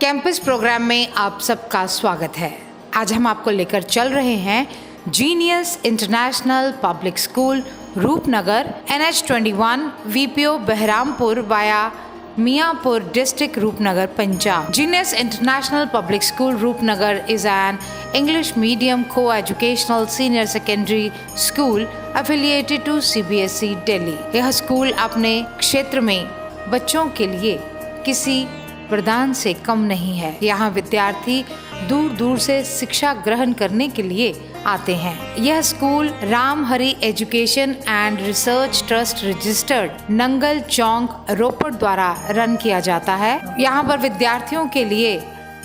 Campus programme में आप सबका स्वागत है। आज हम आपको लेकर चल रहे हैं genius international public school Rupnagar NH21 VPO Bahrampur via Miyanpur district Rupnagar Punjab. Genius international public school Rupnagar is an English medium co-educational senior secondary school affiliated to CBSE Delhi. यह स्कूल अपने क्षेत्र में बच्चों के लिए किसी वरदान से कम नहीं है। यहाँ विद्यार्थी दूर दूर से शिक्षा ग्रहण करने के लिए आते हैं। यह school Ram Hari education and research trust registered Nangal Chowk Ropar द्वारा रन किया जाता है। यहाँ पर विद्यार्थियों के लिए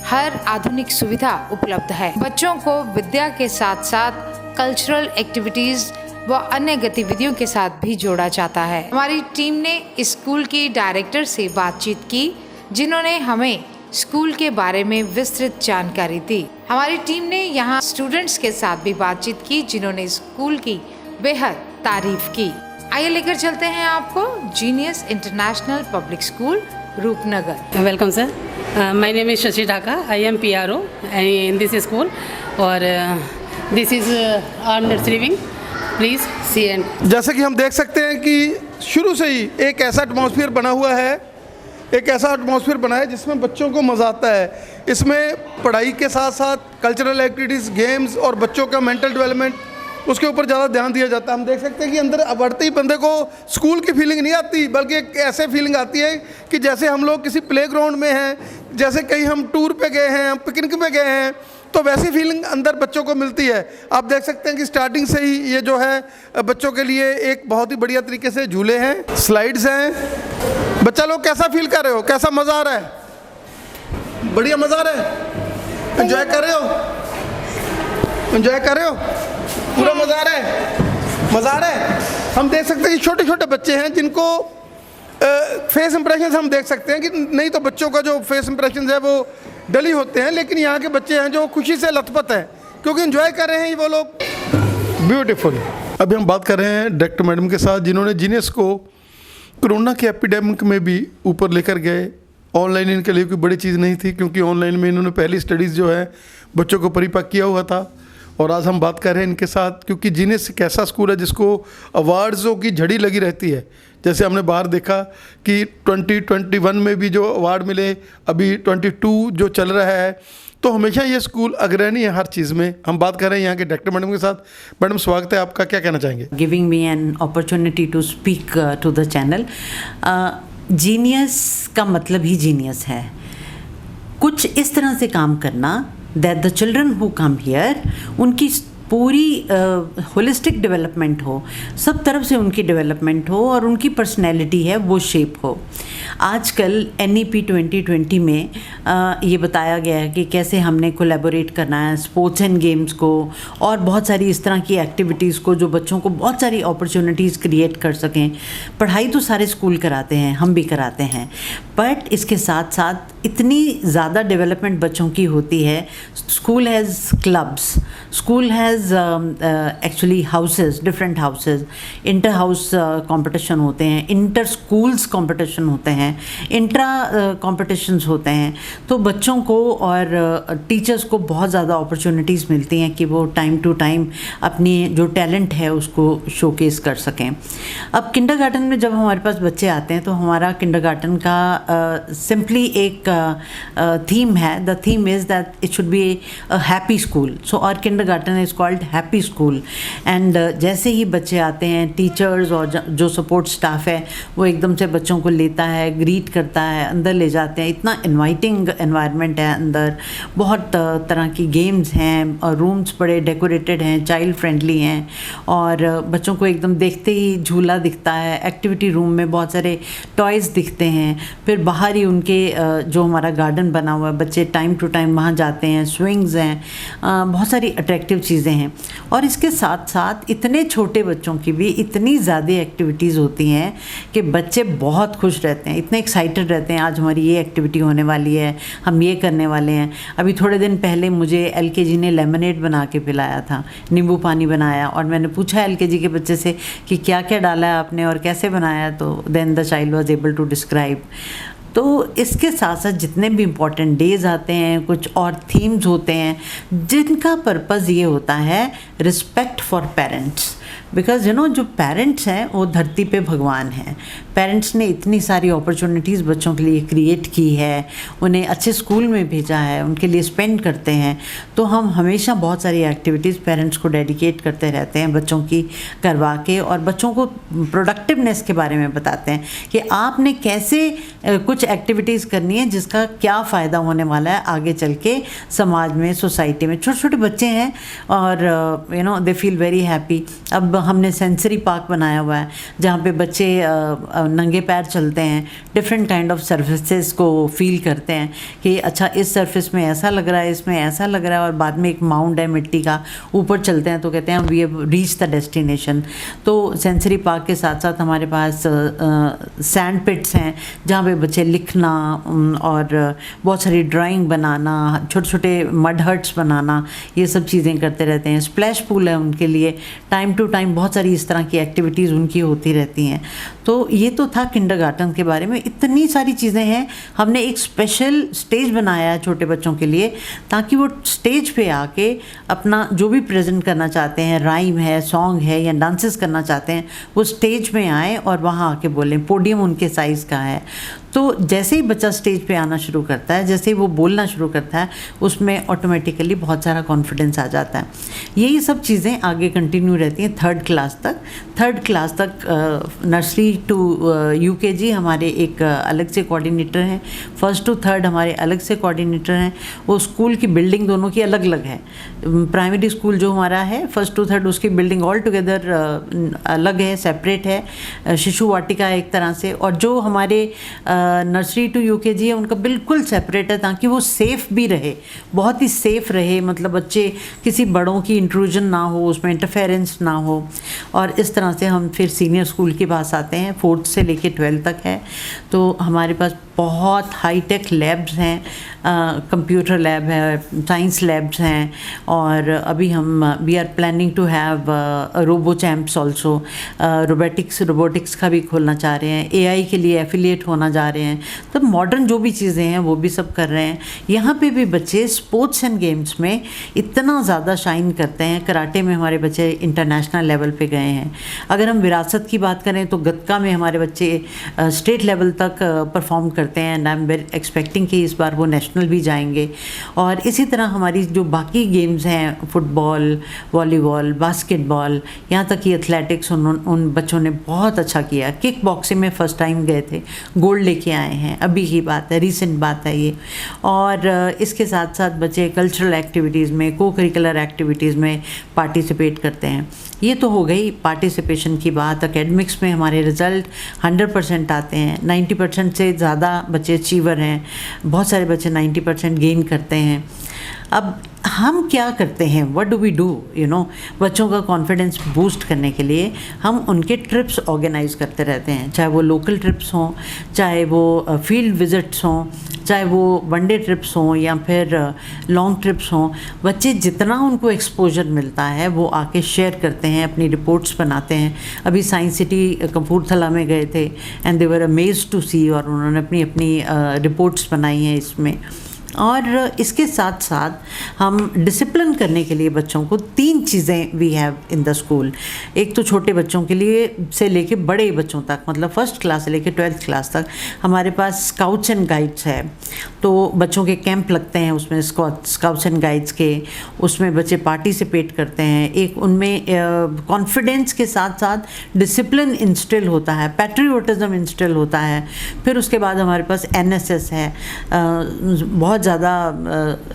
हर आधुनिक सुविधा उपलब्ध है। बच्चों को विद्या के साथ साथ कल्चरल एक्टिविटीज व अन्य गतिविधियों के साथ भी जोड़ा जाता है। हमारी टीम ने स्कूल की डायरेक्टर से बातचीत की, जिन्होंने हमें स्कूल के बारे में विस्तृत जानकारी दी। हमारी टीम ने यहाँ स्टूडेंट्स के साथ भी बातचीत की, जिन्होंने स्कूल की बेहद तारीफ की। आइए लेकर चलते हैं आपको genius international public school Rupnagar. Welcome sir, my name is Shashi Dhaka. I am PRO in this school और this is our nursery wing. Please see and. जैसे कि हम देख सकते हैं कि शुरू से ही एक ऐसा एटमॉस्फेयर बना हुआ है, एक ऐसा एटमॉस्फेयर बना है जिसमें बच्चों को मज़ा आता है। इसमें पढ़ाई के साथ साथ कल्चरल एक्टिविटीज़, गेम्स और बच्चों का मेंटल डेवलपमेंट, उसके ऊपर ज़्यादा ध्यान दिया जाता है। हम देख सकते हैं कि अंदर बढ़ते ही बंदे को स्कूल की फीलिंग नहीं आती, बल्कि एक ऐसे फीलिंग आती है कि जैसे हम लोग किसी प्लेग्राउंड में हैं, जैसे कहीं हम टूर पे गए हैं, हम पिकनिक पे गए हैं, तो वैसी फीलिंग अंदर बच्चों को मिलती है। आप देख सकते हैं कि स्टार्टिंग से ही ये जो है बच्चों के लिए एक बहुत ही बढ़िया तरीके से झूले हैं, स्लाइड्स हैं। बच्चा लोग कैसा फील कर रहे हो, कैसा मज़ा आ रहा है? बढ़िया मज़ा आ रहा है? एंजॉय कर रहे हो? एंजॉय कर रहे हो? पूरा मज़ा आ रहा है? मज़ा आ रहा है? हम देख सकते हैं कि छोटे छोटे बच्चे हैं जिनको फेस इंप्रेशन हम देख सकते हैं कि नहीं तो बच्चों का जो फेस इंप्रेशन है वो डली होते हैं, लेकिन यहाँ के बच्चे हैं जो खुशी से लथपथ हैं क्योंकि एंजॉय कर रहे हैं वो लोग। ब्यूटीफुल। अभी हम बात कर रहे हैं डायरेक्टर मैडम के साथ, जिन्होंने जीनियस को कोरोना के एपिडेमिक में भी ऊपर लेकर गए। ऑनलाइन इनके लिए कोई बड़ी चीज़ नहीं थी, क्योंकि ऑनलाइन में इन्होंने पहली स्टडीज़ जो है बच्चों को परिपक्व किया हुआ था। और आज हम बात कर रहे हैं इनके साथ, क्योंकि जीनियस एक ऐसा स्कूल है जिसको अवार्ड्सों की झड़ी लगी रहती है। जैसे हमने बाहर देखा कि 2021 में भी जो अवार्ड मिले, अभी 22 जो चल रहा है, तो हमेशा ये स्कूल अग्रणी है हर चीज़ में। हम बात कर रहे हैं यहाँ के डायरेक्टर मैडम के साथ। मैडम स्वागत है आपका, क्या कहना चाहेंगे? Giving me an opportunity to speak to the channel. Genius का मतलब ही जीनियस है, कुछ इस तरह से काम करना that the children who come here उनकी पूरी होलिस्टिक डेवलपमेंट हो, सब तरफ से उनकी डेवलपमेंट हो और उनकी पर्सनैलिटी है वो शेप हो। आजकल NEP 2020 में ये बताया गया है कि कैसे हमने कोलैबोरेट करना है स्पोर्ट्स एंड गेम्स को और बहुत सारी इस तरह की एक्टिविटीज़ को जो बच्चों को बहुत सारी अपॉर्चुनिटीज़ क्रिएट कर सकें। पढ़ाई तो सारे स्कूल कराते हैं, हम भी कराते हैं, बट इसके साथ साथ इतनी ज़्यादा डेवलपमेंट बच्चों की होती है। School has clubs, school has actually houses, different houses, inter house competition होते हैं, इंटर स्कूल्स कंपटीशन होते हैं, इंट्रा कंपटीशंस होते हैं। तो बच्चों को और टीचर्स को बहुत ज़्यादा अपॉर्चुनिटीज़ मिलती हैं कि वो टाइम टू टाइम अपनी जो टैलेंट है उसको शोकेस कर सकें। अब किंडरगार्टन में जब हमारे पास बच्चे आते हैं तो हमारा किंडरगार्टन का सिंपली एक थीम है। The theme is that it should be a happy school, so our kindergarten is called happy school. And जैसे ही बच्चे आते हैं, टीचर्स और जो सपोर्ट स्टाफ है वो एकदम से बच्चों को लेता है, ग्रीट करता है, अंदर ले जाते हैं। इतना इनवाइटिंग एनवायरनमेंट है अंदर, बहुत तरह की गेम्स हैं और रूम्स बड़े डेकोरेटेड हैं, चाइल्ड फ्रेंडली हैं और बच्चों को एकदम देखते ही झूला दिखता है। एक्टिविटी रूम में बहुत सारे टॉयज़ दिखते हैं, फिर बाहर ही उनके जो हमारा गार्डन बना हुआ है, बच्चे टाइम टू टाइम वहाँ जाते हैं, स्विंग्स हैं, बहुत सारी अट्रैक्टिव चीज़ें हैं। और इसके साथ साथ इतने छोटे बच्चों की भी इतनी ज़्यादा एक्टिविटीज़ होती हैं कि बच्चे बहुत खुश रहते हैं, इतने एक्साइटेड रहते हैं। आज हमारी ये एक्टिविटी होने वाली है, हम ये करने वाले हैं। अभी थोड़े दिन पहले मुझे LKG ने लेमनेड बना के पिलाया था, नींबू पानी बनाया, और मैंने पूछा LKG के बच्चे से कि क्या क्या डाला है आपने और कैसे बनाया, तो then the child was able to describe. तो इसके साथ साथ जितने भी इम्पोर्टेंट डेज आते हैं, कुछ और थीम्स होते हैं जिनका पर्पज़ ये होता है रिस्पेक्ट फॉर पेरेंट्स, बिकॉज जो पेरेंट्स हैं वो धरती पे भगवान हैं। पेरेंट्स ने इतनी सारी अपॉर्चुनिटीज़ बच्चों के लिए क्रिएट की है, उन्हें अच्छे स्कूल में भेजा है, उनके लिए स्पेंड करते हैं। तो हम हमेशा बहुत सारी एक्टिविटीज़ पेरेंट्स को डेडिकेट करते रहते हैं बच्चों की करवा के, और बच्चों को प्रोडक्टिवनेस के बारे में बताते हैं कि आपने कैसे कुछ एक्टिविटीज़ करनी है जिसका क्या फ़ायदा होने वाला है आगे चल के समाज में, सोसाइटी में। छोटे छोटे बच्चे हैं और दे फील वेरी हैप्पी। अब हमने सेंसरी पार्क बनाया हुआ है जहाँ पे बच्चे नंगे पैर चलते हैं, डिफरेंट काइंड ऑफ सर्फेसेस को फील करते हैं कि अच्छा इस सर्फेस में ऐसा लग रहा है, इसमें ऐसा लग रहा है, और बाद में एक माउंट है मिट्टी का, ऊपर चलते हैं तो कहते हैं we have reach the destination. तो सेंसरी पार्क के साथ साथ हमारे पास सैंड पिट्स हैं जहाँ पे बच्चे लिखना और बहुत सारी ड्राइंग बनाना, छोटे छोटे मड हट्स बनाना, ये सब चीज़ें करते रहते हैं। स्प्लैश पूल है उनके लिए, टाइम टू टाइम बहुत सारी इस तरह की एक्टिविटीज़ उनकी होती रहती हैं। तो ये तो था किंडरगार्टन के बारे में। इतनी सारी चीज़ें हैं, हमने एक स्पेशल स्टेज बनाया है छोटे बच्चों के लिए ताकि वो स्टेज पे आके अपना जो भी प्रेजेंट करना चाहते हैं, राइम है, सॉन्ग है या डांसेस करना चाहते हैं, वो स्टेज में आए और वहाँ आके बोलें। पोडियम उनके साइज़ का है, तो जैसे ही बच्चा स्टेज पे आना शुरू करता है, जैसे ही वो बोलना शुरू करता है, उसमें ऑटोमेटिकली बहुत सारा कॉन्फिडेंस आ जाता है। यही सब चीज़ें आगे कंटिन्यू रहती हैं थर्ड क्लास तक। नर्सरी टू यूकेजी हमारे एक अलग से कोऑर्डिनेटर हैं, फर्स्ट टू थर्ड हमारे अलग से कोऑर्डिनेटर हैं। वो स्कूल की बिल्डिंग दोनों की अलग अलग है। प्राइमरी स्कूल जो हमारा है फर्स्ट टू थर्ड, उसकी बिल्डिंग ऑल टुगेदर अलग है, सेपरेट है, शिशु वाटिका एक तरह से। और जो हमारे नर्सरी टू यूकेजी है उनका बिल्कुल सेपरेट है ताकि वो सेफ़ भी रहे, बहुत ही सेफ़ रहे, मतलब बच्चे किसी बड़ों की इंट्रूजन ना हो, उसमें इंटरफेरेंस ना हो। और इस तरह से हम फिर सीनियर स्कूल के पास आते हैं, 4th से लेके 12th तक है। तो हमारे पास बहुत हाईटेक लैब्स हैं, कंप्यूटर लैब है, साइंस लैब्स हैं, और अभी हम we are planning to have robo champs also. Robotics का भी खोलना चाह रहे हैं, AI के लिए एफिलिएट होना जा रहे हैं। तो मॉडर्न जो भी चीज़ें हैं वो भी सब कर रहे हैं। यहाँ पे भी बच्चे स्पोर्ट्स एंड गेम्स में इतना ज़्यादा शाइन करते हैं। कराटे में हमारे बच्चे इंटरनेशनल लेवल पे गए हैं। अगर हम विरासत की बात करें तो गतका में हमारे बच्चे स्टेट लेवल तक परफॉर्म करते हैं, and I am very expecting कि इस बार वो नेशनल भी जाएंगे। और इसी तरह हमारी जो बाकी गेम्स हैं, फुटबॉल, वॉलीबॉल, बास्केटबॉल, यहाँ तक कि एथलेटिक्स, उन बच्चों ने बहुत अच्छा किया। किक बॉक्सिंग में फ़र्स्ट टाइम गए थे, गोल्ड लेके आए हैं, अभी की बात है, रीसेंट बात है ये। और इसके साथ साथ बच्चे कल्चरल एक्टिविटीज़ में, को करिकुलर एक्टिविटीज़ में पार्टिसिपेट करते हैं। ये तो हो गई पार्टिसिपेशन की बात। एकेडमिक्स में हमारे रिज़ल्ट 100% आते हैं, 90% से ज़्यादा बच्चे अचीवर हैं, बहुत सारे बच्चे 90% गेन करते हैं। अब हम क्या करते हैं, व्हाट डू वी डू, बच्चों का कॉन्फिडेंस बूस्ट करने के लिए हम उनके ट्रिप्स ऑर्गेनाइज करते रहते हैं, चाहे वो लोकल ट्रिप्स हों, चाहे वो फील्ड विजिट्स हों, चाहे वो वनडे ट्रिप्स हों या फिर लॉन्ग ट्रिप्स हों। बच्चे जितना उनको एक्सपोजर मिलता है वो आके शेयर करते हैं, अपनी रिपोर्ट्स बनाते हैं। अभी साइंस सिटी कपूरथला में गए थे and they were amazed to see, और उन्होंने अपनी अपनी रिपोर्ट्स बनाई हैं इसमें। और इसके साथ साथ हम डिसिप्लिन करने के लिए बच्चों को 3 चीज़ें we have in the school. एक तो छोटे बच्चों के लिए से लेके बड़े बच्चों तक, मतलब फर्स्ट क्लास से लेके 12th क्लास तक हमारे पास स्काउट्स एंड गाइड्स है। तो बच्चों के कैंप लगते हैं उसमें, स्काउट्स एंड गाइड्स के, उसमें बच्चे पार्टिसिपेट करते हैं। एक उनमें कॉन्फिडेंस के साथ साथ डिसिप्लिन इंस्टिल होता है, पैट्रियोटिज्म इंस्टिल होता है। फिर उसके बाद हमारे पास NSS है, बहुत ज़्यादा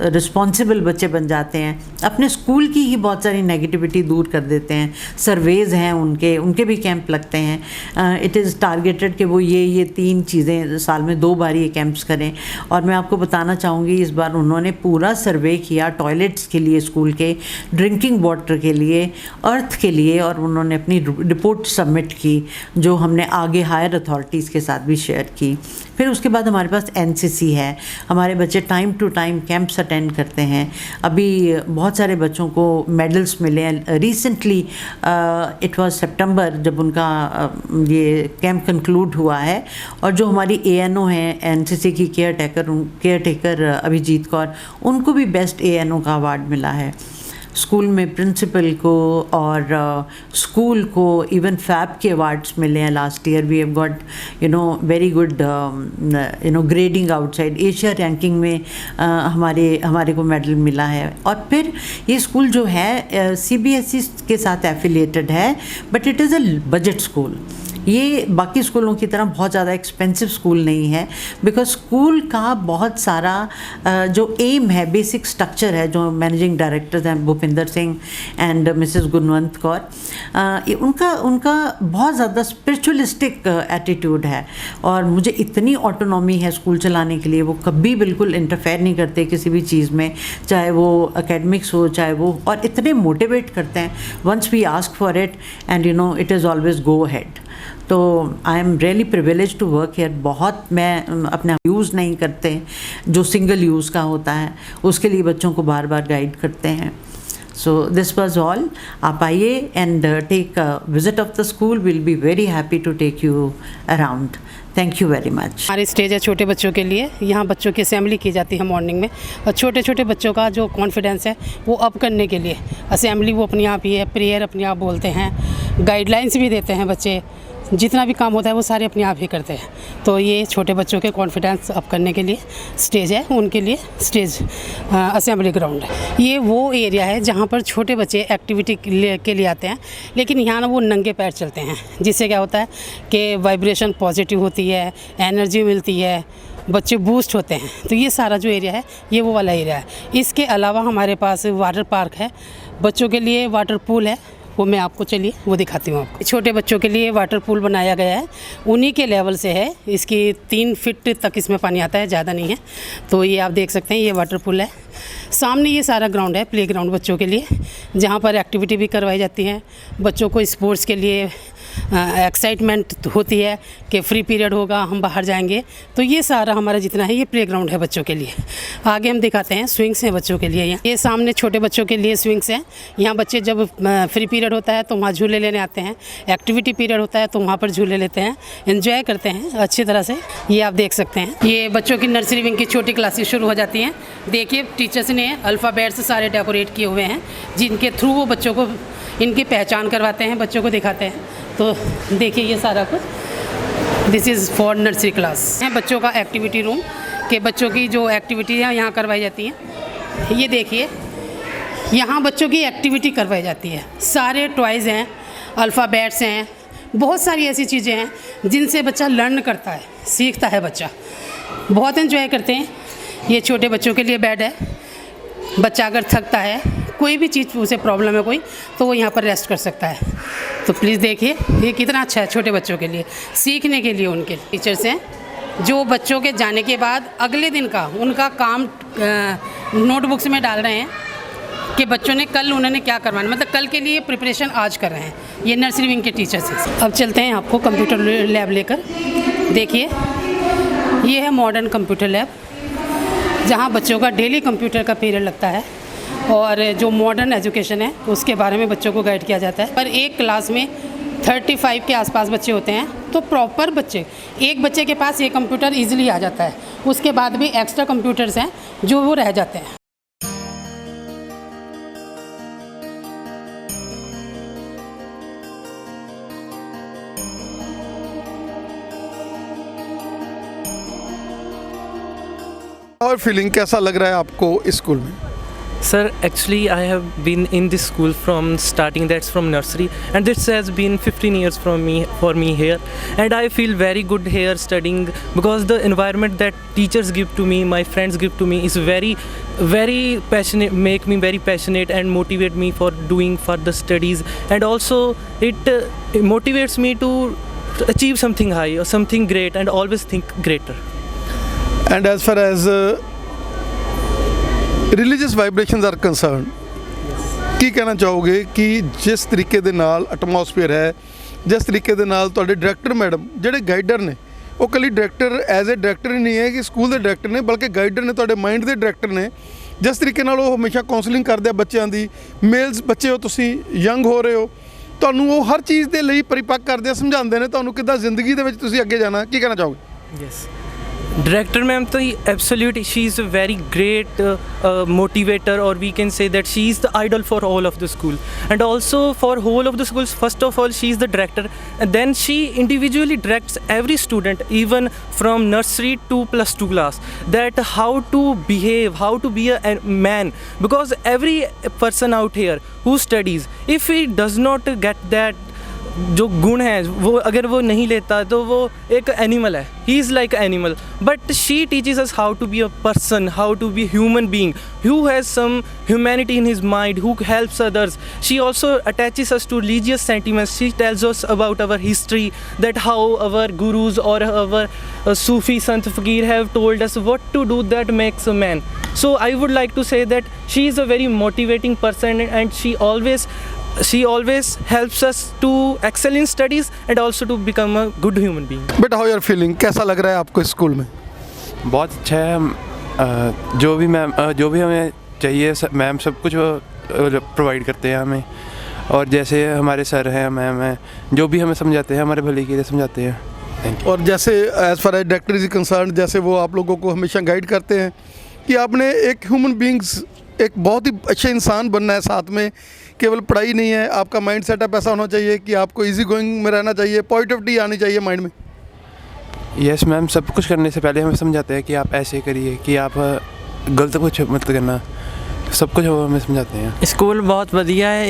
रिस्पॉन्सिबल बच्चे बन जाते हैं, अपने स्कूल की ही बहुत सारी नेगेटिविटी दूर कर देते हैं। सर्वेज़ हैं उनके भी कैंप लगते हैं। इट इज़ टारगेटेड कि वो ये 3 चीज़ें साल में 2 बार ये कैंप्स करें। और मैं आपको बताना चाहूँगी इस बार उन्होंने पूरा सर्वे किया टॉयलेट्स के लिए, स्कूल के ड्रिंकिंग वाटर के लिए, अर्थ के लिए, और उन्होंने अपनी रिपोर्ट सबमिट की जो हमने आगे हायर अथॉरिटीज़ के साथ भी शेयर की। फिर उसके बाद हमारे पास एनसीसी है, हमारे बच्चे time to time camps attend करते हैं। अभी बहुत सारे बच्चों को मेडल्स मिले हैं। रिसेंटली इट वाज सितंबर जब उनका ये कैंप कंक्लूड हुआ है, और जो हमारी एएनओ हैं एनसीसी की केयर टेकर अभिजीत कौर, उनको भी बेस्ट एएनओ का अवार्ड मिला है। स्कूल में प्रिंसिपल को और स्कूल को इवन फैब के अवार्ड्स मिले हैं। Last year we have got very good grading outside Asia ranking में हमारे को मेडल मिला है। और फिर ये स्कूल जो है सीबीएसई के साथ एफिलिएटेड है, but it is a budget school. ये बाकी स्कूलों की तरह बहुत ज़्यादा एक्सपेंसिव स्कूल नहीं है, बिकॉज स्कूल का बहुत सारा जो एम है, बेसिक स्ट्रक्चर है, जो मैनेजिंग डायरेक्टर्स हैं भूपिंदर सिंह एंड मिसेस गुणवंत कौर, उनका बहुत ज़्यादा स्पिरिचुअलिस्टिक एटीट्यूड है। और मुझे इतनी ऑटोनॉमी है स्कूल चलाने के लिए, वो कभी बिल्कुल इंटरफेयर नहीं करते किसी भी चीज़ में, चाहे वो एकेडमिक्स हो चाहे वो, और इतने मोटिवेट करते हैं once we ask for it and it is always go ahead. तो I am really privilege to work here. बहुत मैं अपने यूज़ नहीं करते, जो सिंगल यूज़ का होता है उसके लिए बच्चों को बार बार गाइड करते हैं। So this was all. आप आइए and take visit of the school, will be very happy to take you around. Thank you very much. हमारी स्टेज है छोटे बच्चों के लिए। यहाँ बच्चों की असेंबली की जाती है मॉर्निंग में, और छोटे छोटे बच्चों का जो कॉन्फिडेंस है वो अप करने के लिए असेंबली वो अपने आप ही है, प्रेयर अपने आप बोलते हैं, गाइडलाइंस भी देते हैं बच्चे, जितना भी काम होता है वो सारे अपने आप ही करते हैं। तो ये छोटे बच्चों के कॉन्फिडेंस अप करने के लिए स्टेज है, उनके लिए स्टेज असेंबली ग्राउंड है। ये वो एरिया है जहाँ पर छोटे बच्चे एक्टिविटी के लिए आते हैं, लेकिन यहाँ ना वो नंगे पैर चलते हैं, जिससे क्या होता है कि वाइब्रेशन पॉजिटिव होती है, एनर्जी मिलती है, बच्चे बूस्ट होते हैं। तो ये सारा जो एरिया है ये वो वाला एरिया है। इसके अलावा हमारे पास वाटर पार्क है, बच्चों के लिए वाटर पूल है, वो मैं आपको चलिए वो दिखाती हूँ आपको। छोटे बच्चों के लिए वाटर पूल बनाया गया है, उन्हीं के लेवल से है, इसकी 3 फीट तक इसमें पानी आता है, ज़्यादा नहीं है। तो ये आप देख सकते हैं, ये वाटर पूल है। सामने ये सारा ग्राउंड है, प्ले ग्राउंड बच्चों के लिए, जहाँ पर एक्टिविटी भी करवाई जाती है। बच्चों को स्पोर्ट्स के लिए एक्साइटमेंट होती है कि फ्री पीरियड होगा, हम बाहर जाएंगे। तो ये सारा हमारा जितना है ये प्ले ग्राउंड है बच्चों के लिए। आगे हम दिखाते हैं, स्विंग्स हैं बच्चों के लिए। ये सामने छोटे बच्चों के लिए स्विंग्स हैं। यहाँ बच्चे जब फ्री पीरियड होता है तो वहाँ झूले लेने आते हैं, एक्टिविटी पीरियड होता है तो वहाँ पर झूले लेते हैं, एंजॉय करते हैं अच्छी तरह से। ये आप देख सकते हैं, ये बच्चों की नर्सरी विंग की छोटी क्लासेस शुरू हो जाती हैं। देखिए टीचर्स ने अल्फ़ाबेट्स सारे डेकोरेट किए हुए हैं, जिनके थ्रू वो बच्चों को इनकी पहचान करवाते हैं, बच्चों को दिखाते हैं। तो देखिए ये सारा कुछ, this is for nursery class है। बच्चों का एक्टिविटी रूम के बच्चों की जो एक्टिविटी है यहाँ करवाई जाती है। ये देखिए यहाँ बच्चों की एक्टिविटी करवाई जाती है, सारे टॉयज़ हैं, अल्फ़ाबेट्स हैं, बहुत सारी ऐसी चीज़ें हैं जिनसे बच्चा लर्न करता है, सीखता है बच्चा, बहुत एंजॉय करते हैं। ये छोटे बच्चों के लिए बेड है, बच्चा अगर थकता है, कोई भी चीज़ उसे प्रॉब्लम है कोई, तो वो यहाँ पर रेस्ट कर सकता है। तो प्लीज़ देखिए ये कितना अच्छा है छोटे बच्चों के लिए, सीखने के लिए। उनके टीचर्स हैं जो बच्चों के जाने के बाद अगले दिन का उनका काम नोटबुक्स में डाल रहे हैं कि बच्चों ने कल उन्होंने क्या करवाना, मतलब कल के लिए प्रिपरेशन आज कर रहे हैं। ये नर्सरी विंग के टीचर्स हैं। अब चलते हैं आपको कंप्यूटर लैब लेकर। देखिए ये है मॉडर्न कंप्यूटर लैब, जहाँ बच्चों का डेली कंप्यूटर का पीरियड लगता है, और जो मॉडर्न एजुकेशन है उसके बारे में बच्चों को गाइड किया जाता है। पर एक क्लास में 35 के आसपास बच्चे होते हैं, तो प्रॉपर बच्चे, एक बच्चे के पास ये कंप्यूटर ईजिली आ जाता है। उसके बाद भी एक्स्ट्रा कंप्यूटर्स हैं जो वो रह जाते हैं। और फीलिंग कैसा लग रहा है आपको इस स्कूल में? Sir, actually I have been in this school from starting, that's from nursery, and this has been 15 years for me here, and I feel very good here studying, because the environment that teachers give to me, my friends give to me, is very passionate, make me very passionate and motivate me for doing further studies, and also it motivates me to achieve something high or something great, and always think greater. And as far as religious vibrations are concern, ਕੀ ਕਹਿਣਾ ਚਾਹੋਗੇ ਕਿ ਜਿਸ ਤਰੀਕੇ ਦੇ ਨਾਲ atmosphere ਹੈ, ਜਿਸ ਤਰੀਕੇ ਦੇ ਨਾਲ ਤੁਹਾਡੇ ਡਾਇਰੈਕਟਰ ਮੈਡਮ ਜਿਹੜੇ ਗਾਈਡਰ ਨੇ, ਉਹ ਕੱਲੀ ਡਾਇਰੈਕਟਰ ਐਜ਼ ਅ ਡਾਇਰੈਕਟਰ ਹੀ ਨਹੀਂ ਹੈ ਕਿ ਸਕੂਲ ਦੇ ਡਾਇਰੈਕਟਰ ਨੇ, ਬਲਕਿ ਗਾਈਡਰ ਨੇ, ਤੁਹਾਡੇ ਮਾਈਂਡ ਦੇ ਡਾਇਰੈਕਟਰ ਨੇ। ਜਿਸ ਤਰੀਕੇ ਨਾਲ ਉਹ ਹਮੇਸ਼ਾ ਕਾਉਂਸਲਿੰਗ ਕਰਦੇ ਆ ਬੱਚਿਆਂ ਦੀ, ਮੇਲਸ ਬੱਚੇ ਹੋ ਤੁਸੀਂ, ਯੰਗ ਹੋ ਰਹੇ ਹੋ, ਤੁਹਾਨੂੰ ਉਹ ਹਰ ਚੀਜ਼ ਦੇ ਲਈ ਪਰਿਪੱਕ ਕਰਦੇ ਆ, ਸਮਝਾਉਂਦੇ ਨੇ ਤੁਹਾਨੂੰ ਕਿੱਦਾਂ ਜ਼ਿੰਦਗੀ ਦੇ ਵਿੱਚ ਤੁਸੀਂ ਅੱਗੇ ਜਾਣਾ। ਕੀ ਕਹਿਣਾ ਚਾਹੋਗੇ? Yes. Director ma'am तो absolutely she is a very great motivator, or we can say that she is the idol for all of the school, and also for whole of the schools. First of all, she is the director, and then she individually directs every student, even from nursery to +2 class, that how to behave, how to be a man, because every person out here who studies, if he does not get that जो गुण है वो अगर वो नहीं लेता तो वो एक एनिमल है, he is like animal. But she teaches us how to be a person, how to be human being who has some humanity in his mind, who helps others. She also attaches us to religious sentiments. She tells us about our history, that how our gurus or our Sufi Sant Fakir have told us what to do that makes a man. So I would like to say that she is a very motivating person, and she always helps us to excel in studies and also to become a good human being. बेटा, how you are feeling? कैसा लग रहा है आपको इस school में? बहुत अच्छा है। जो भी हमें चाहिए मैम सब कुछ प्रोवाइड करते हैं हमें, और जैसे हमारे सर हैं, मैम हैं, जो भी हमें समझाते हैं हमारे भले के लिए समझाते हैं। Thank you. और जैसे as far as director is concern, जैसे वो आप लोगों को हमेशा गाइड करते हैं कि आपने एक ह्यूमन बींग्स, एक बहुत ही अच्छे इंसान बनना है, साथ में केवल पढ़ाई नहीं है, आपका माइंड सेटअप ऐसा होना चाहिए कि आपको इजी गोइंग में रहना चाहिए, पॉजिटिविटी आनी चाहिए माइंड में। यस मैम, सब कुछ करने से पहले हमें समझाते हैं कि आप ऐसे करिए, कि आप गलत कुछ मत करना, सब ਕੁਝ ਉਹ ਹमें ਸਮਝਾਤੇ हैं। ਸਕੂਲ ਬਹੁਤ ਵਧੀਆ ਹੈ।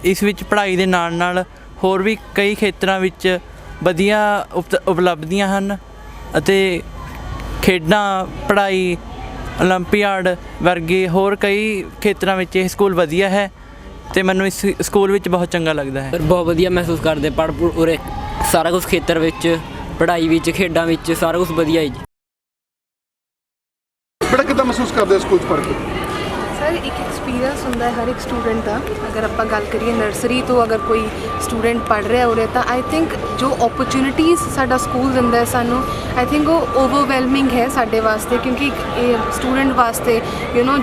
ਇਸ ਵਿੱਚ ਪੜ੍ਹਾਈ ਦੇ ਨਾਲ ਨਾਲ ਹੋਰ ਵੀ ਕਈ ਖੇਤਰਾਂ ਵਿੱਚ ਵਧੀਆ ਉਪਲਬਧੀਆਂ ਹਨ, ਅਤੇ ਖੇਡਾਂ, ਪੜ੍ਹਾਈ, ਓਲੰਪੀਆਡ ਵਰਗੇ ਹੋਰ ਕਈ ਖੇਤਰਾਂ ਵਿੱਚ ਇਹ ਸਕੂਲ ਵਧੀਆ ਹੈ, ਅਤੇ ਮੈਨੂੰ ਇਸ ਸਕੂਲ ਵਿੱਚ ਬਹੁਤ ਚੰਗਾ ਲੱਗਦਾ ਹੈ। ਬਹੁਤ ਵਧੀਆ ਮਹਿਸੂਸ ਕਰਦੇ, ਉਰੇ ਸਾਰਾ ਕੁਝ ਖੇਤਰ ਵਿੱਚ, ਪੜ੍ਹਾਈ ਵਿੱਚ, ਖੇਡਾਂ ਵਿੱਚ, ਸਾਰਾ ਕੁਝ ਵਧੀਆ ਹੈ ਜੀ। ਬੜਾ ਕਿੱਦਾਂ ਮਹਿਸੂਸ ਕਰਦੇ ਹੋ ਸਕੂਲ 'ਚ ਪੜ੍ਹ ਕੇ? ਸਰ ਇੱਕ ਐਕਸਪੀਰੀਅੰਸ ਹੁੰਦਾ ਹੈ ਹਰ ਇੱਕ ਸਟੂਡੈਂਟ ਦਾ। ਅਗਰ ਆਪਾਂ ਗੱਲ ਕਰੀਏ ਨਰਸਰੀ ਤੋਂ ਅਗਰ ਕੋਈ ਸਟੂਡੈਂਟ ਪੜ੍ਹ ਰਿਹਾ ਉਰੇ, ਤਾਂ ਆਈ ਥਿੰਕ ਜੋ ਓਪਰਚੁਨਿਟੀਜ਼ ਸਾਡਾ ਸਕੂਲ ਦਿੰਦਾ ਹੈ ਸਾਨੂੰ, ਆਈ ਥਿੰਕ ਉਹ ਓਵਰਵੈਲਮਿੰਗ ਹੈ ਸਾਡੇ ਵਾਸਤੇ, ਕਿਉਂਕਿ ਇਹ ਸਟੂਡੈਂਟ ਵਾਸਤੇ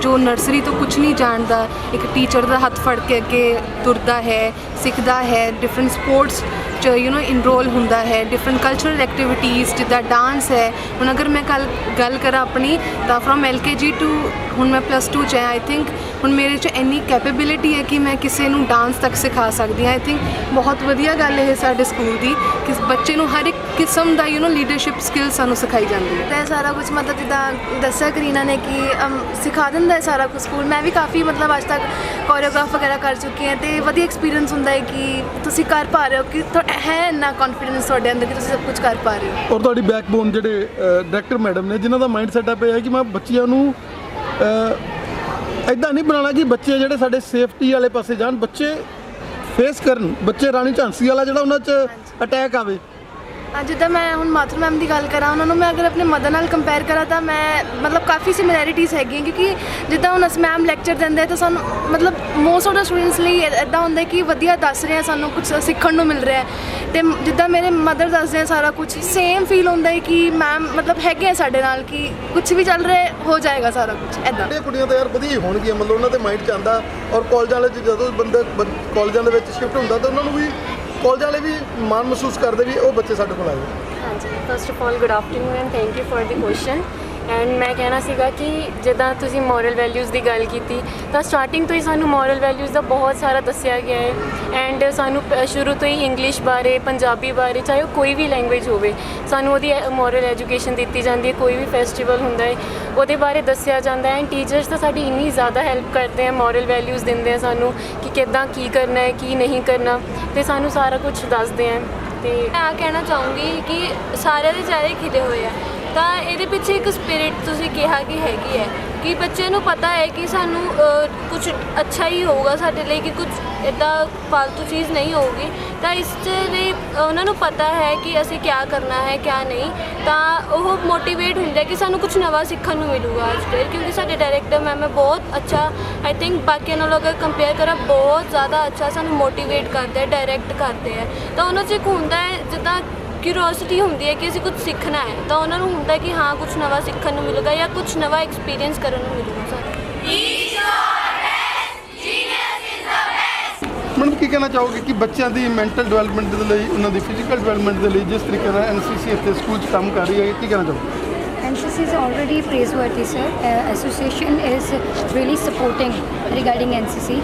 ਜੋ ਨਰਸਰੀ ਤੋਂ ਕੁਝ ਨਹੀਂ ਜਾਣਦਾ, ਇੱਕ ਟੀਚਰ ਦਾ ਹੱਥ ਫੜ ਕੇ ਅੱਗੇ ਤੁਰਦਾ ਹੈ, ਸਿੱਖਦਾ ਹੈ, ਡਿਫਰੈਂਟ ਸਪੋਰਟਸ 'ਚ ਇਨਰੋਲ ਹੁੰਦਾ ਹੈ, ਡਿਫਰੈਂਟ ਕਲਚਰਲ ਐਕਟੀਵਿਟੀਜ਼ ਜਿੱਦਾਂ ਡਾਂਸ ਹੈ। ਹੁਣ ਅਗਰ ਮੈਂ ਗੱਲ ਕਰਾਂ ਆਪਣੀ, ਤਾਂ ਫਰੋਮ LKG ਟੂ ਹੁਣ ਮੈਂ +2 'ਚ ਹੈ। ਆਈ ਥਿੰਕ ਹੁਣ ਮੇਰੇ 'ਚ ਇੰਨੀ ਕੈਪੇਬਿਲਿਟੀ ਹੈ ਕਿ ਮੈਂ ਕਿਸੇ ਨੂੰ ਡਾਂਸ ਤੱਕ ਸਿਖਾ ਸਕਦੀ ਹਾਂ। ਆਈ ਥਿੰਕ ਬਹੁਤ ਵਧੀਆ ਗੱਲ ਇਹ ਸਾਡੇ ਸਕੂਲ ਦੀ, ਕਿ ਬੱਚੇ ਨੂੰ ਹਰ ਇੱਕ ਕਿਸਮ ਦਾ ਲੀਡਰਸ਼ਿਪ ਸਕਿੱਲ ਸਾਨੂੰ ਸਿਖਾਈ ਜਾਂਦੀ ਹੈ। ਤਾਂ ਸਾਰਾ ਕੁਝ ਮਤਲਬ ਜਿੱਦਾਂ ਦੱਸਿਆ ਕਰੀਨਾ ਨੇ ਕਿ ਸਿਖਾ ਦਿੰਦਾ ਹੈ ਸਾਰਾ ਕੁਝ ਸਕੂਲ। ਮੈਂ ਵੀ ਕਾਫੀ ਮਤਲਬ ਅੱਜ ਤੱਕ ਕੋਰੀਓਗ੍ਰਾਫ ਵਗੈਰਾ ਕਰ ਚੁੱਕੀ ਹਾਂ, ਅਤੇ ਵਧੀਆ ਐਕਸਪੀਰੀਅੰਸ ਹੁੰਦਾ ਹੈ ਕਿ ਤੁਸੀਂ ਕਰ ਪਾ ਰਹੇ ਹੋ, ਕਿ ਹੈ ਇੰਨਾ ਕੌਨਫੀਡੈਂਸ ਤੁਹਾਡੇ ਅੰਦਰ ਕਿ ਤੁਸੀਂ ਸਭ ਕੁਝ ਕਰ ਪਾ ਰਹੇ ਹੋ। ਔਰ ਤੁਹਾਡੀ ਬੈਕਬੋਨ ਜਿਹੜੇ ਡਾਇਰੈਕਟਰ ਮੈਡਮ ਨੇ, ਜਿਨ੍ਹਾਂ ਦਾ ਮਾਈਂਡ ਸੈਟਅਪ ਇਹ ਹੈ ਕਿ ਮੈਂ ਬੱਚਿਆਂ ਨੂੰ ਇੱਦਾਂ ਨਹੀਂ ਬਣਾਉਣਾ ਕਿ ਬੱਚੇ ਜਿਹੜੇ ਸਾਡੇ ਸੇਫਟੀ ਵਾਲੇ ਪਾਸੇ ਜਾਣ, ਬੱਚੇ ਫੇਸ ਕਰਨ, ਬੱਚੇ ਰਾਣੀ ਝਾਂਸੀ ਵਾਲਾ ਜਿਹੜਾ ਉਹਨਾਂ 'ਚ ਅਟੈਕ ਆਵੇ। ਜਿੱਦਾਂ ਮੈਂ ਹੁਣ ਮਾਥੁਰ ਮੈਮ ਦੀ ਗੱਲ ਕਰਾਂ, ਉਹਨਾਂ ਨੂੰ ਮੈਂ ਅਗਰ ਆਪਣੇ ਮਦਰ ਨਾਲ ਕੰਪੇਅਰ ਕਰਾਂ ਤਾਂ ਮੈਂ ਮਤਲਬ ਕਾਫੀ ਸਿਮਿਲੈਰਿਟੀਜ਼ ਹੈਗੀਆਂ, ਕਿਉਂਕਿ ਜਿੱਦਾਂ ਹੁਣ ਅਸੀਂ ਮੈਮ ਲੈਕਚਰ ਦਿੰਦੇ ਤਾਂ ਸਾਨੂੰ ਮਤਲਬ ਮੋਸਟ ਆਫ ਦਾ ਸਟੂਡੈਂਟਸ ਲਈ ਇੱਦਾਂ ਹੁੰਦਾ ਕਿ ਵਧੀਆ ਦੱਸ ਰਹੇ ਆ, ਸਾਨੂੰ ਕੁਝ ਸਿੱਖਣ ਨੂੰ ਮਿਲ ਰਿਹਾ, ਅਤੇ ਜਿੱਦਾਂ ਮੇਰੇ ਮਦਰ ਦੱਸਦੇ ਆ ਸਾਰਾ ਕੁਝ ਸੇਮ ਫੀਲ ਹੁੰਦਾ ਹੈ ਕਿ ਮੈਮ ਮਤਲਬ ਹੈਗੇ ਆ ਸਾਡੇ ਨਾਲ, ਕਿ ਕੁਝ ਵੀ ਚੱਲ ਰਿਹਾ ਹੋ ਜਾਏਗਾ ਸਾਰਾ ਕੁਝ ਇੱਦਾਂ। ਇਹ ਕੁੜੀਆਂ ਤਾਂ ਯਾਰ ਵਧੀਆ ਹੀ ਹੋਣਗੀਆਂ, ਮਤਲਬ ਉਹਨਾਂ ਦੇ ਮਾਈਂਡ 'ਚ ਆਉਂਦਾ। ਔਰ ਕਾਲਜਾਂ ਵਾਲੇ 'ਚ ਜਦੋਂ ਬੰਦਾ ਕਾਲਜਾਂ ਦੇ ਵਿੱਚ ਸ਼ਿਫਟ ਹੁੰਦਾ ਤਾਂ ਉਹਨਾਂ ਨੂੰ ਵੀ ਕਾਲਜਾਂ ਵਾਲੇ ਵੀ ਮਾਣ ਮਹਿਸੂਸ ਕਰਦੇ ਵੀ ਉਹ ਬੱਚੇ ਸਾਡੇ ਕੋਲ ਆਏ। ਹਾਂਜੀ, first of all good afternoon and thank you for the question. And ਮੈਂ ਕਹਿਣਾ ਸੀਗਾ ਕਿ ਜਿੱਦਾਂ ਤੁਸੀਂ ਮੋਰਲ ਵੈਲਿਊਜ਼ ਦੀ ਗੱਲ ਕੀਤੀ, ਤਾਂ ਸਟਾਰਟਿੰਗ ਤੋਂ ਹੀ ਸਾਨੂੰ ਮੋਰਲ ਵੈਲਿਊਜ਼ ਦਾ ਬਹੁਤ ਸਾਰਾ ਦੱਸਿਆ ਗਿਆ ਹੈ, ਐਂਡ ਸਾਨੂੰ ਸ਼ੁਰੂ ਤੋਂ ਹੀ ਇੰਗਲਿਸ਼ ਬਾਰੇ, ਪੰਜਾਬੀ ਬਾਰੇ, ਚਾਹੇ ਉਹ ਕੋਈ ਵੀ ਲੈਂਗੁਏਜ ਹੋਵੇ, ਸਾਨੂੰ ਉਹਦੀ ਮੋਰਲ ਐਜੂਕੇਸ਼ਨ ਦਿੱਤੀ ਜਾਂਦੀ ਹੈ। ਕੋਈ ਵੀ ਫੈਸਟੀਵਲ ਹੁੰਦਾ ਹੈ ਉਹਦੇ ਬਾਰੇ ਦੱਸਿਆ ਜਾਂਦਾ ਹੈ, ਐਂਡ ਟੀਚਰਸ ਤਾਂ ਸਾਡੀ ਇੰਨੀ ਜ਼ਿਆਦਾ ਹੈਲਪ ਕਰਦੇ ਆ, ਮੋਰਲ ਵੈਲਿਊਜ਼ ਦਿੰਦੇ ਆ ਸਾਨੂੰ ਕਿ ਕਿੱਦਾਂ ਕੀ ਕਰਨਾ ਹੈ, ਕੀ ਨਹੀਂ ਕਰਨਾ, ਅਤੇ ਸਾਨੂੰ ਸਾਰਾ ਕੁਝ ਦੱਸਦੇ ਆ। ਅਤੇ ਮੈਂ ਆ ਕਹਿਣਾ ਚਾਹੂੰਗੀ ਕਿ ਸਾਰਿਆਂ ਦੇ ਚਿਹਰੇ ਖਿਲੇ ਹੋਏ ਆ, ਤਾਂ ਇਹਦੇ ਪਿੱਛੇ ਇੱਕ ਸਪਿਰਿਟ ਤੁਸੀਂ ਕਿਹਾ ਕਿ ਹੈਗੀ ਹੈ, ਕਿ ਬੱਚੇ ਨੂੰ ਪਤਾ ਹੈ ਕਿ ਸਾਨੂੰ ਕੁਝ ਅੱਛਾ ਹੀ ਹੋਊਗਾ ਸਾਡੇ ਲਈ, ਕਿ ਕੁਝ ਇੱਦਾਂ ਫालतू ਚੀਜ਼ ਨਹੀਂ ਹੋਊਗੀ, ਤਾਂ ਇਸ ਲਈ ਉਹਨਾਂ ਨੂੰ ਪਤਾ ਹੈ ਕਿ ਅਸੀਂ ਕਿਆ ਕਰਨਾ ਹੈ ਕਿਆ ਨਹੀਂ, ਤਾਂ ਉਹ ਮੋਟੀਵੇਟ ਹੁੰਦਾ ਕਿ ਸਾਨੂੰ ਕੁਝ ਨਵਾਂ ਸਿੱਖਣ ਨੂੰ ਮਿਲੂਗਾ ਅੱਜ ਕੱਲ੍ਹ, ਕਿਉਂਕਿ ਸਾਡੇ ਡਾਇਰੈਕਟਰ ਮੈਮ ਹੈ ਬਹੁਤ ਅੱਛਾ, ਆਈ ਥਿੰਕ ਬਾਕੀਆਂ ਨਾਲੋਂ ਅਗਰ ਕੰਪੇਅਰ ਕਰਾਂ ਬਹੁਤ ਜ਼ਿਆਦਾ ਅੱਛਾ ਸਾਨੂੰ ਮੋਟੀਵੇਟ ਕਰਦੇ ਹੈ, ਡਾਇਰੈਕਟ ਕਰਦੇ ਹੈ, ਤਾਂ ਉਹਨਾਂ 'ਚ ਇੱਕ ਹੁੰਦਾ ਹੈ ਜਿੱਦਾਂ ਕਿਉਰਿਓਸਿਟੀ ਹੁੰਦੀ ਹੈ ਕਿ ਅਸੀਂ ਕੁਝ ਸਿੱਖਣਾ ਹੈ, ਤਾਂ ਉਹਨਾਂ ਨੂੰ ਹੁੰਦਾ ਕਿ ਹਾਂ ਕੁਝ ਨਵਾਂ ਸਿੱਖਣ ਨੂੰ ਮਿਲੂਗਾ ਜਾਂ ਕੁਝ ਨਵਾਂ ਐਕਸਪੀਰੀਅੰਸ ਕਰਨ ਨੂੰ ਮਿਲੂਗਾ ਸਾਨੂੰ। ਮੈਡਮ ਕੀ ਕਹਿਣਾ ਚਾਹੋਗੇ ਕਿ ਬੱਚਿਆਂ ਦੀ ਮੈਂਟਲ ਡਿਵੈਲਪਮੈਂਟ ਦੇ ਲਈ, ਉਹਨਾਂ ਦੀ ਫਿਜ਼ੀਕਲ ਡਿਵੈਲਪਮੈਂਟ ਦੇ ਲਈ ਜਿਸ ਤਰੀਕੇ ਨਾਲ ਐਨਸੀਸੀ ਇੱਥੇ ਸਕੂਲ 'ਚ ਕੰਮ ਕਰ ਰਹੀ ਹੈ, ਕੀ ਕਹਿਣਾ ਚਾਹੋਗੇ? NCC is already praiseworthy, sir. Association is really supporting regarding NCC.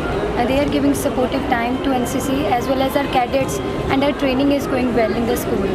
They are giving supportive time to NCC as well as our cadets, and our training is going well in the school.